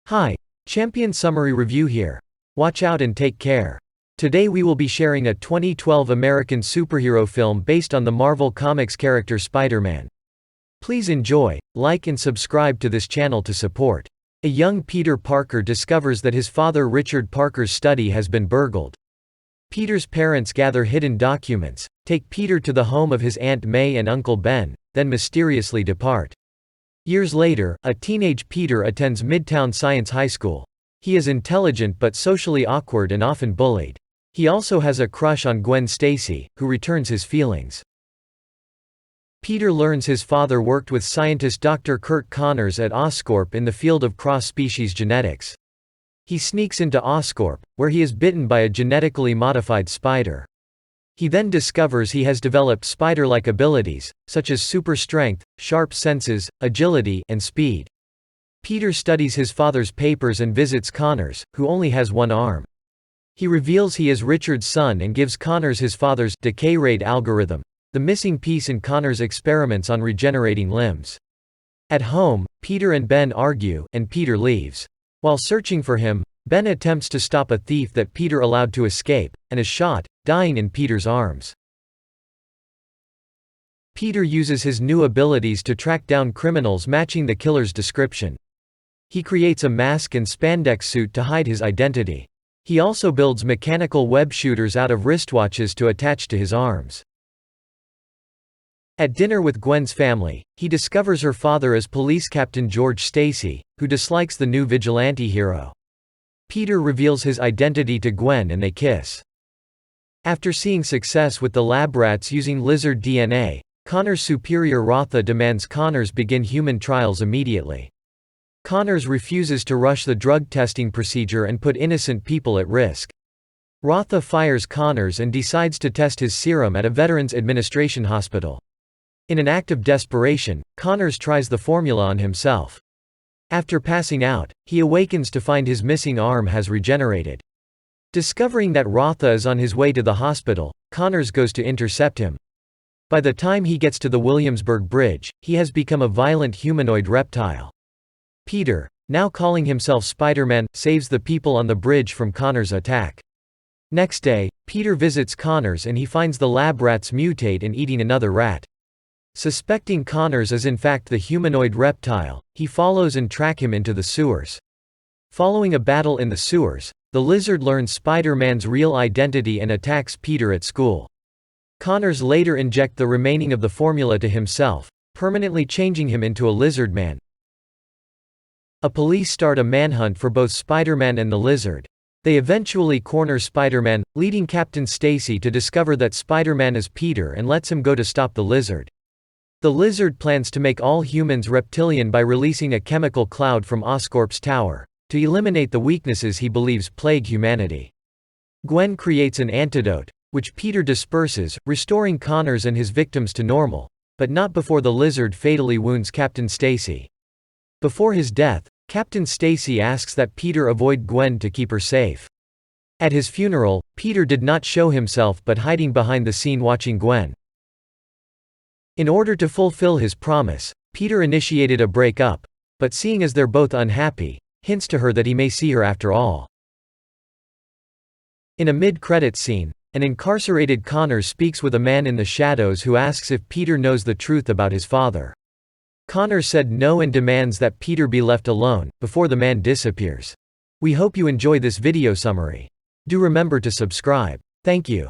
Hi, Champion Summary Review here. Watch out and take care. Today we will be sharing a 2012 American superhero film based on the Marvel Comics character Spider-Man. Please enjoy, like and subscribe to this channel to support. A young Peter Parker discovers that his father Richard Parker's study has been burgled. Peter's parents gather hidden documents, take Peter to the home of his Aunt May and Uncle Ben, then mysteriously depart. Years later, a teenage Peter attends Midtown Science High School. He is intelligent but socially awkward and often bullied. He also has a crush on Gwen Stacy, who returns his feelings. Peter learns his father worked with scientist Dr. Curt Connors at Oscorp in the field of cross-species genetics. He sneaks into Oscorp, where he is bitten by a genetically modified spider. He then discovers he has developed spider-like abilities, such as super strength, sharp senses, agility, and speed. Peter studies his father's papers and visits Connors, who only has one arm. He reveals he is Richard's son and gives Connors his father's decay rate algorithm, the missing piece in Connors' experiments on regenerating limbs. At home, Peter and Ben argue, and Peter leaves. While searching for him, Ben attempts to stop a thief that Peter allowed to escape, and is shot, dying in Peter's arms. Peter uses his new abilities to track down criminals matching the killer's description. He creates a mask and spandex suit to hide his identity. He also builds mechanical web shooters out of wristwatches to attach to his arms. At dinner with Gwen's family, he discovers her father is Police Captain George Stacy, who dislikes the new vigilante hero. Peter reveals his identity to Gwen and they kiss. After seeing success with the lab rats using lizard DNA, Connors' superior Rotha demands Connors begin human trials immediately. Connors refuses to rush the drug testing procedure and put innocent people at risk. Rotha fires Connors and decides to test his serum at a Veterans Administration hospital. In an act of desperation, Connors tries the formula on himself. After passing out, he awakens to find his missing arm has regenerated. Discovering that Rotha is on his way to the hospital, Connors goes to intercept him. By the time he gets to the Williamsburg Bridge, he has become a violent humanoid reptile. Peter, now calling himself Spider-Man, saves the people on the bridge from Connors' attack. Next day, Peter visits Connors and he finds the lab rats mutate and eating another rat. Suspecting Connors is in fact the humanoid reptile, he follows and tracks him into the sewers. Following a battle in the sewers, the lizard learns Spider-Man's real identity and attacks Peter at school. Connors later injects the remaining of the formula to himself, permanently changing him into a lizard man. Police start a manhunt for both Spider-Man and the lizard. They eventually corner Spider-Man, leading Captain Stacy to discover that Spider-Man is Peter and lets him go to stop the lizard. The lizard plans to make all humans reptilian by releasing a chemical cloud from Oscorp's tower, to eliminate the weaknesses he believes plague humanity. Gwen creates an antidote, which Peter disperses, restoring Connors and his victims to normal, but not before the lizard fatally wounds Captain Stacy. Before his death, Captain Stacy asks that Peter avoid Gwen to keep her safe. At his funeral, Peter did not show himself but hiding behind the scene watching Gwen. In order to fulfill his promise, Peter initiated a break-up, but seeing as they're both unhappy, hints to her that he may see her after all. In a mid-credits scene, an incarcerated Connors speaks with a man in the shadows who asks if Peter knows the truth about his father. Connors said no and demands that Peter be left alone, before the man disappears. We hope you enjoy this video summary. Do remember to subscribe. Thank you.